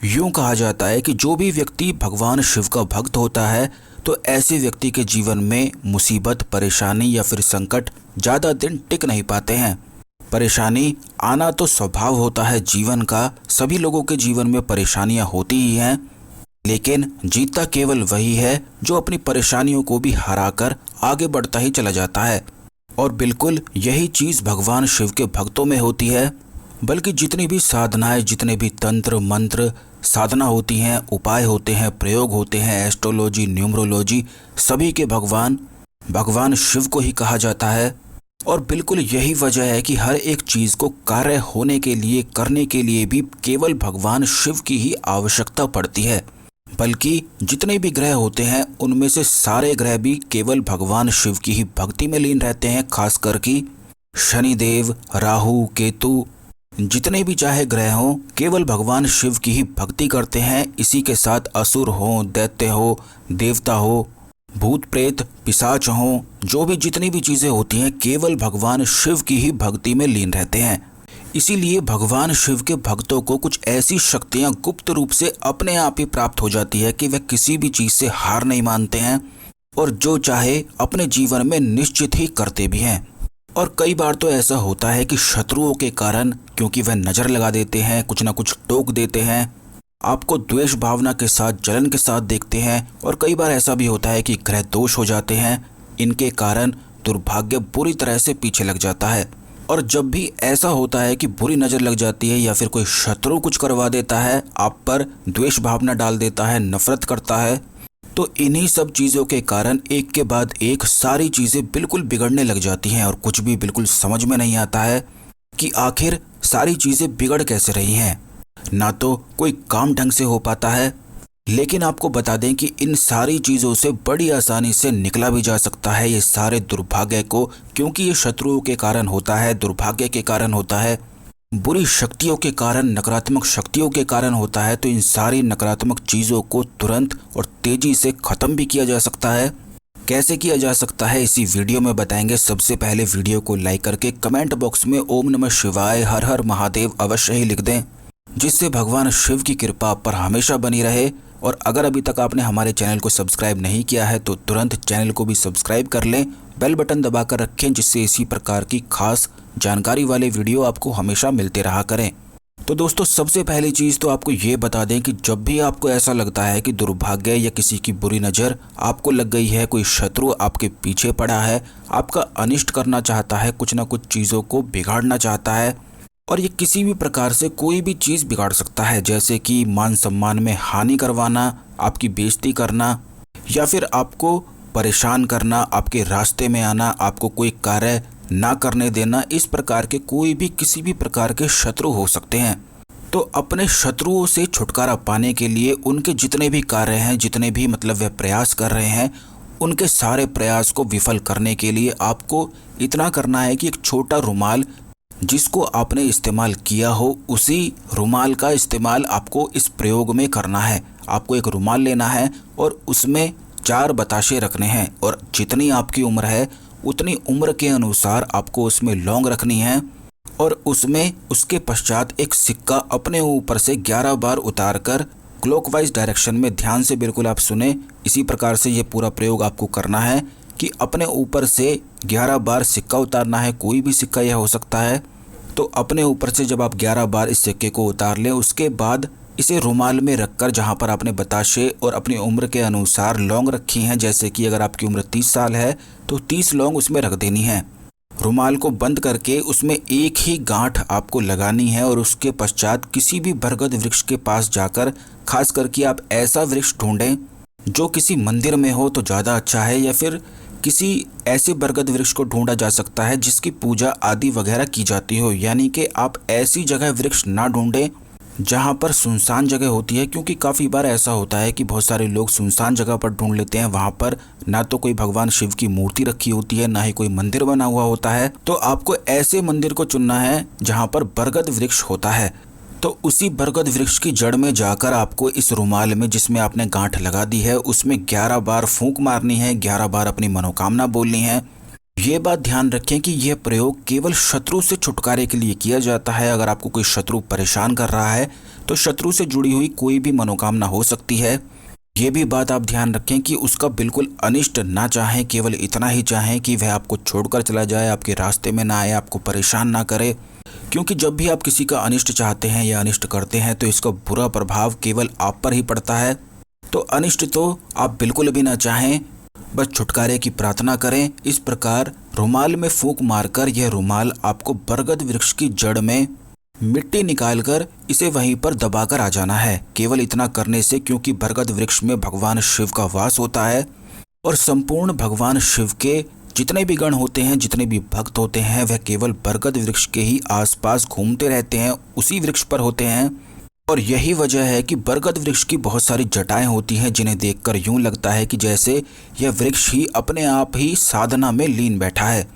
यूं कहा जाता है कि जो भी व्यक्ति भगवान शिव का भक्त होता है तो ऐसे व्यक्ति के जीवन में मुसीबत, परेशानी या फिर संकट ज़्यादा दिन टिक नहीं पाते हैं। परेशानी आना तो स्वभाव होता है जीवन का, सभी लोगों के जीवन में परेशानियां होती ही हैं, लेकिन जीतता केवल वही है जो अपनी परेशानियों को भी हराकर आगे बढ़ता ही चला जाता है। और बिल्कुल यही चीज़ भगवान शिव के भक्तों में होती है। बल्कि जितनी भी साधनाएं, जितने भी तंत्र मंत्र साधना होती हैं, उपाय होते हैं, प्रयोग होते हैं, एस्ट्रोलॉजी, न्यूमरोलॉजी, सभी के भगवान शिव को ही कहा जाता है। और बिल्कुल यही वजह है कि हर एक चीज़ को कार्य होने के लिए, करने के लिए भी केवल भगवान शिव की ही आवश्यकता पड़ती है। बल्कि जितने भी ग्रह होते हैं उनमें से सारे ग्रह भी केवल भगवान शिव की ही भक्ति में लीन रहते हैं। खासकर कि शनिदेव, राहु, केतु, जितने भी चाहे ग्रह हों केवल भगवान शिव की ही भक्ति करते हैं। इसी के साथ असुर हों, दैत्य हो, देवता हो, भूत प्रेत, पिशाच हों, जो भी जितनी भी चीज़ें होती हैं केवल भगवान शिव की ही भक्ति में लीन रहते हैं। इसीलिए भगवान शिव के भक्तों को कुछ ऐसी शक्तियां गुप्त रूप से अपने आप ही प्राप्त हो जाती है कि वे किसी भी चीज़ से हार नहीं मानते हैं और जो चाहे अपने जीवन में निश्चित ही करते भी हैं। और कई बार तो ऐसा होता है कि शत्रुओं के कारण, क्योंकि वह नज़र लगा देते हैं, कुछ ना कुछ टोक देते हैं, आपको द्वेष भावना के साथ, जलन के साथ देखते हैं। और कई बार ऐसा भी होता है कि ग्रह दोष हो जाते हैं, इनके कारण दुर्भाग्य बुरी तरह से पीछे लग जाता है। और जब भी ऐसा होता है कि बुरी नज़र लग जाती है या फिर कोई शत्रु कुछ करवा देता है, आप पर द्वेष भावना डाल देता है, नफरत करता है, तो इन्हीं सब चीज़ों के कारण एक के बाद एक सारी चीज़ें बिल्कुल बिगड़ने लग जाती हैं और कुछ भी बिल्कुल समझ में नहीं आता है कि आखिर सारी चीज़ें बिगड़ कैसे रही हैं। ना तो कोई काम ढंग से हो पाता है, लेकिन आपको बता दें कि इन सारी चीज़ों से बड़ी आसानी से निकला भी जा सकता है ये सारे दुर्भाग्य को, क्योंकि ये शत्रुओं के कारण होता है, दुर्भाग्य के कारण होता है, बुरी शक्तियों के कारण, नकारात्मक शक्तियों के कारण होता है। तो इन सारी नकारात्मक चीज़ों को तुरंत और तेज़ी से ख़त्म भी किया जा सकता है। कैसे किया जा सकता है इसी वीडियो में बताएंगे। सबसे पहले वीडियो को लाइक करके कमेंट बॉक्स में ओम नमः शिवाय, हर हर महादेव अवश्य ही लिख दें, जिससे भगवान शिव की कृपा आप पर हमेशा बनी रहे। और अगर अभी तक आपने हमारे चैनल को सब्सक्राइब नहीं किया है तो तुरंत चैनल को भी सब्सक्राइब कर लें, बेल बटन दबाकर रखें, जिससे इसी प्रकार की खास जानकारी वाले वीडियो आपको हमेशा मिलते रहा करें। तो दोस्तों, सबसे पहली चीज़ तो आपको ये बता दें कि जब भी आपको ऐसा लगता है कि दुर्भाग्य या किसी की बुरी नज़र आपको लग गई है, कोई शत्रु आपके पीछे पड़ा है, आपका अनिष्ट करना चाहता है, कुछ ना कुछ चीज़ों को बिगाड़ना चाहता है, और ये किसी भी प्रकार से कोई भी चीज़ बिगाड़ सकता है, जैसे कि मान सम्मान में हानि करवाना, आपकी बेइज्जती करना, या फिर आपको परेशान करना, आपके रास्ते में आना, आपको कोई कार्य ना करने देना, इस प्रकार के कोई भी किसी भी प्रकार के शत्रु हो सकते हैं। तो अपने शत्रुओं से छुटकारा पाने के लिए उनके जितने भी कार्य हैं, जितने भी वे प्रयास कर रहे हैं, उनके सारे प्रयास को विफल करने के लिए आपको इतना करना है कि एक छोटा रुमाल जिसको आपने इस्तेमाल किया हो, उसी रुमाल का इस्तेमाल आपको इस प्रयोग में करना है। आपको एक रुमाल लेना है और उसमें 4 बताशे रखने हैं, और जितनी आपकी उम्र है उतनी उम्र के अनुसार आपको उसमें लौंग रखनी है, और उसमें उसके पश्चात एक सिक्का अपने ऊपर से 11 बार उतार कर क्लॉकवाइज डायरेक्शन में, ध्यान से बिल्कुल आप सुने, इसी प्रकार से ये पूरा प्रयोग आपको करना है कि अपने ऊपर से 11 बार सिक्का उतारना है। कोई भी सिक्का यह हो सकता है। तो अपने ऊपर से जब आप 11 बार इस सिक्के को उतार लें, उसके बाद इसे रुमाल में रखकर, जहाँ पर आपने बताशे और अपनी उम्र के अनुसार लौंग रखी हैं, जैसे कि अगर आपकी उम्र 30 साल है तो 30 लौंग उसमें रख देनी है। रुमाल को बंद करके उसमें एक ही गांठ आपको लगानी है, और उसके पश्चात किसी भी बरगद वृक्ष के पास जाकर, खास करके आप ऐसा वृक्ष ढूंढें जो किसी मंदिर में हो तो ज़्यादा अच्छा है, या फिर किसी ऐसे बरगद वृक्ष को ढूंढा जा सकता है जिसकी पूजा आदि वगैरह की जाती हो। यानी कि आप ऐसी जगह वृक्ष ना ढूंढें जहाँ पर सुनसान जगह होती है, क्योंकि काफ़ी बार ऐसा होता है कि बहुत सारे लोग सुनसान जगह पर ढूंढ लेते हैं। वहाँ पर ना तो कोई भगवान शिव की मूर्ति रखी होती है, ना ही कोई मंदिर बना हुआ होता है। तो आपको ऐसे मंदिर को चुनना है जहाँ पर बरगद वृक्ष होता है। तो उसी बरगद वृक्ष की जड़ में जाकर आपको इस रुमाल में, जिसमें आपने गांठ लगा दी है, उसमें 11 बार फूंक मारनी है, 11 बार अपनी मनोकामना बोलनी है। ये बात ध्यान रखें कि यह प्रयोग केवल शत्रु से छुटकारे के लिए किया जाता है। अगर आपको कोई शत्रु परेशान कर रहा है तो शत्रु से जुड़ी हुई कोई भी मनोकामना हो सकती है। ये भी बात आप ध्यान रखें कि उसका बिल्कुल अनिष्ट ना चाहें, केवल इतना ही चाहें कि वह आपको छोड़कर चला जाए, आपके रास्ते में ना आए, आपको परेशान ना करे। क्योंकि जब भी आप किसी का अनिष्ट चाहते हैं या अनिष्ट करते हैं तो इसका बुरा प्रभाव केवल आप पर ही पड़ता है। तो अनिष्ट तो आप बिल्कुल भी ना चाहें, बस छुटकारे की प्रार्थना करें। इस प्रकार रुमाल में फूंक मारकर यह रुमाल आपको बरगद वृक्ष की जड़ में मिट्टी निकालकर इसे वहीं पर दबाकर आ जाना है। केवल इतना करने से, क्योंकि बरगद वृक्ष में भगवान शिव का वास होता है और संपूर्ण भगवान शिव के जितने भी गण होते हैं, जितने भी भक्त होते हैं, वह केवल बरगद वृक्ष के ही आसपास घूमते रहते हैं, उसी वृक्ष पर होते हैं। और यही वजह है कि बरगद वृक्ष की बहुत सारी जटाएं होती हैं, जिन्हें देखकर यूं लगता है कि जैसे यह वृक्ष ही अपने आप ही साधना में लीन बैठा है।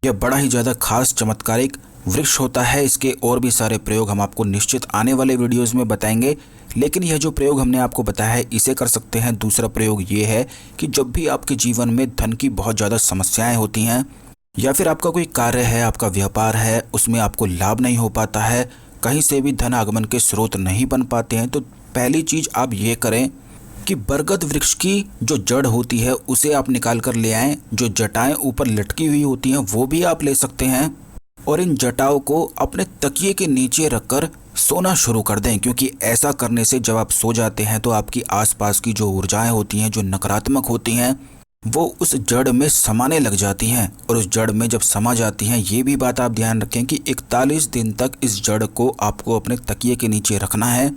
यह बड़ा ही ज़्यादा खास चमत्कारिक वृक्ष होता है। इसके और भी सारे प्रयोग हम आपको निश्चित आने वाले वीडियोज़ में बताएंगे, लेकिन यह जो प्रयोग हमने आपको बताया है इसे कर सकते हैं। दूसरा प्रयोग ये है कि जब भी आपके जीवन में धन की बहुत ज़्यादा समस्याएं होती हैं या फिर आपका कोई कार्य है, आपका व्यापार है, उसमें आपको लाभ नहीं हो पाता है, कहीं से भी धन आगमन के स्रोत नहीं बन पाते हैं, तो पहली चीज़ आप ये करें कि बरगद वृक्ष की जो जड़ होती है उसे आप निकाल कर ले आएँ। जो जटाएँ ऊपर लटकी हुई होती हैं वो भी आप ले सकते हैं और इन जटाओं को अपने तकिए के नीचे रखकर सोना शुरू कर दें। क्योंकि ऐसा करने से जब आप सो जाते हैं तो आपकी आसपास की जो ऊर्जाएं होती हैं, जो नकारात्मक होती हैं, वो उस जड़ में समाने लग जाती हैं। और उस जड़ में जब समा जाती हैं, ये भी बात आप ध्यान रखें कि 41 दिन तक इस जड़ को आपको अपने तकिए के नीचे रखना है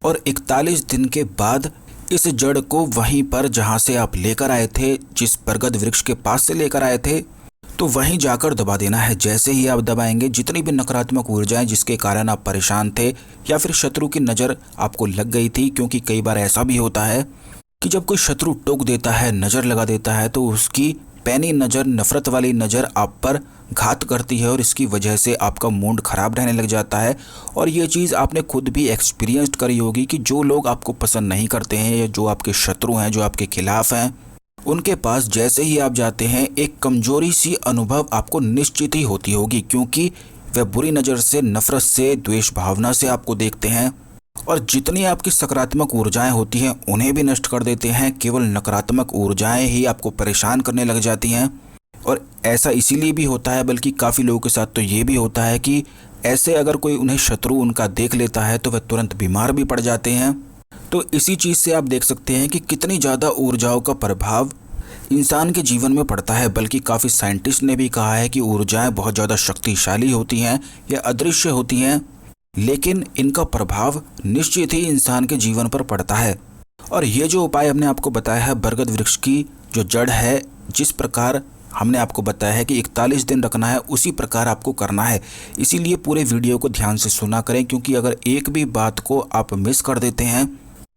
और 41 दिन के बाद इस जड़ को वहीं पर जहाँ से आप लेकर आए थे, जिस बरगद वृक्ष के पास से लेकर आए थे, तो वहीं जाकर दबा देना है। जैसे ही आप दबाएंगे, जितनी भी नकारात्मक ऊर्जाएं जिसके कारण आप परेशान थे या फिर शत्रु की नज़र आपको लग गई थी, क्योंकि कई बार ऐसा भी होता है कि जब कोई शत्रु टोक देता है, नज़र लगा देता है, तो उसकी पैनी नज़र, नफ़रत वाली नज़र आप पर घात करती है और इसकी वजह से आपका मूड खराब रहने लग जाता है। और ये चीज़ आपने खुद भी एक्सपीरियंस करी होगी कि जो लोग आपको पसंद नहीं करते हैं या जो आपके शत्रु हैं, जो आपके खिलाफ हैं, उनके पास जैसे ही आप जाते हैं एक कमजोरी सी अनुभव आपको निश्चित ही होती होगी, क्योंकि वह बुरी नज़र से, नफ़रत से, द्वेष भावना से आपको देखते हैं और जितनी आपकी सकारात्मक ऊर्जाएं होती हैं उन्हें भी नष्ट कर देते हैं। केवल नकारात्मक ऊर्जाएं ही आपको परेशान करने लग जाती हैं। और ऐसा इसीलिए भी होता है, बल्कि काफ़ी लोगों के साथ तो ये भी होता है कि ऐसे अगर कोई उन्हें शत्रु उनका देख लेता है तो वह तुरंत बीमार भी पड़ जाते हैं। तो इसी चीज़ से आप देख सकते हैं कि कितनी ज़्यादा ऊर्जाओं का प्रभाव इंसान के जीवन में पड़ता है। बल्कि काफ़ी साइंटिस्ट ने भी कहा है कि ऊर्जाएं बहुत ज़्यादा शक्तिशाली होती हैं या अदृश्य होती हैं, लेकिन इनका प्रभाव निश्चित ही इंसान के जीवन पर पड़ता है। और ये जो उपाय हमने आपको बताया है, बरगद वृक्ष की जो जड़ है, जिस प्रकार हमने आपको बताया है कि 41 दिन रखना है, उसी प्रकार आपको करना है। इसीलिए पूरे वीडियो को ध्यान से सुना करें, क्योंकि अगर एक भी बात को आप मिस कर देते हैं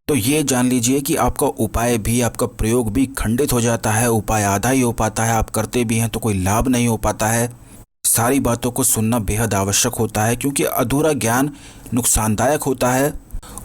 तो ये जान लीजिए कि आपका उपाय भी, आपका प्रयोग भी खंडित हो जाता है। उपाय आधा ही हो पाता है, आप करते भी हैं तो कोई लाभ नहीं हो पाता है। सारी बातों को सुनना बेहद आवश्यक होता है, क्योंकि अधूरा ज्ञान नुकसानदायक होता है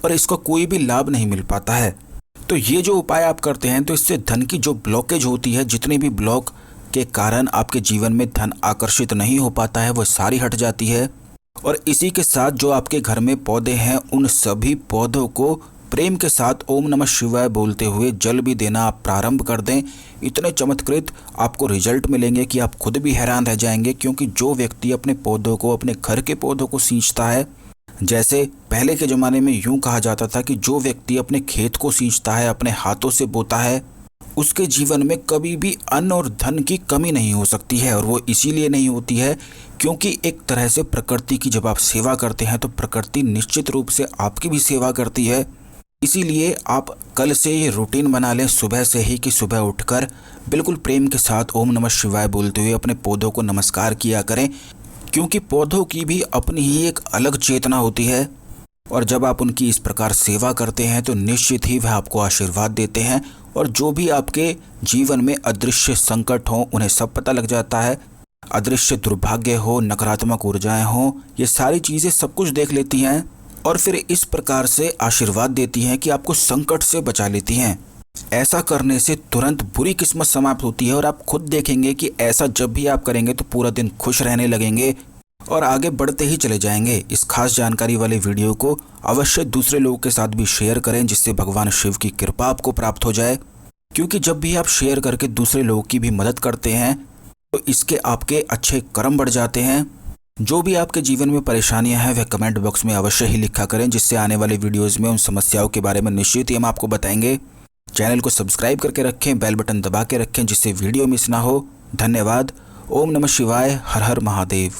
और इसका कोई भी लाभ नहीं मिल पाता है। तो ये जो उपाय आप करते हैं तो इससे धन की जो ब्लॉकेज होती है, जितनी भी ब्लॉक के कारण आपके जीवन में धन आकर्षित नहीं हो पाता है, वो सारी हट जाती है। और इसी के साथ जो आपके घर में पौधे हैं, उन सभी पौधों को प्रेम के साथ ओम नमः शिवाय बोलते हुए जल भी देना आप प्रारंभ कर दें। इतने चमत्कृत आपको रिजल्ट मिलेंगे कि आप खुद भी हैरान रह जाएंगे। क्योंकि जो व्यक्ति अपने पौधों को, अपने घर के पौधों को सींचता है, जैसे पहले के ज़माने में यूं कहा जाता था कि जो व्यक्ति अपने खेत को सींचता है, अपने हाथों से बोता है, उसके जीवन में कभी भी अन्न और धन की कमी नहीं हो सकती है। और वो इसीलिए नहीं होती है क्योंकि एक तरह से प्रकृति की जब आप सेवा करते हैं तो प्रकृति निश्चित रूप से आपकी भी सेवा करती है। इसीलिए आप कल से ये रूटीन बना लें सुबह से ही कि सुबह उठकर बिल्कुल प्रेम के साथ ओम नमः शिवाय बोलते हुए अपने पौधों को नमस्कार किया करें। क्योंकि पौधों की भी अपनी ही एक अलग चेतना होती है और जब आप उनकी इस प्रकार सेवा करते हैं तो निश्चित ही वह आपको आशीर्वाद देते हैं। और जो भी आपके जीवन में अदृश्य संकट हों, उन्हें सब पता लग जाता है। अदृश्य दुर्भाग्य हो, नकारात्मक ऊर्जाएं हों, ये सारी चीज़ें सब कुछ देख लेती हैं और फिर इस प्रकार से आशीर्वाद देती हैं कि आपको संकट से बचा लेती हैं। ऐसा करने से तुरंत बुरी किस्मत समाप्त होती है और आप खुद देखेंगे कि ऐसा जब भी आप करेंगे तो पूरा दिन खुश रहने लगेंगे और आगे बढ़ते ही चले जाएंगे। इस खास जानकारी वाले वीडियो को अवश्य दूसरे लोगों के साथ भी शेयर करें, जिससे भगवान शिव की कृपा आपको प्राप्त हो जाए। क्योंकि जब भी आप शेयर करके दूसरे लोगों की भी मदद करते हैं तो इसके आपके अच्छे कर्म बढ़ जाते हैं। जो भी आपके जीवन में परेशानियां हैं वह कमेंट बॉक्स में अवश्य ही लिखा करें, जिससे आने वाले वीडियोस में उन समस्याओं के बारे में निश्चित ही हम आपको बताएंगे। चैनल को सब्सक्राइब करके रखें, बेल बटन दबा के रखें, जिससे वीडियो मिस ना हो। धन्यवाद। ओम नमः शिवाय। हर हर महादेव।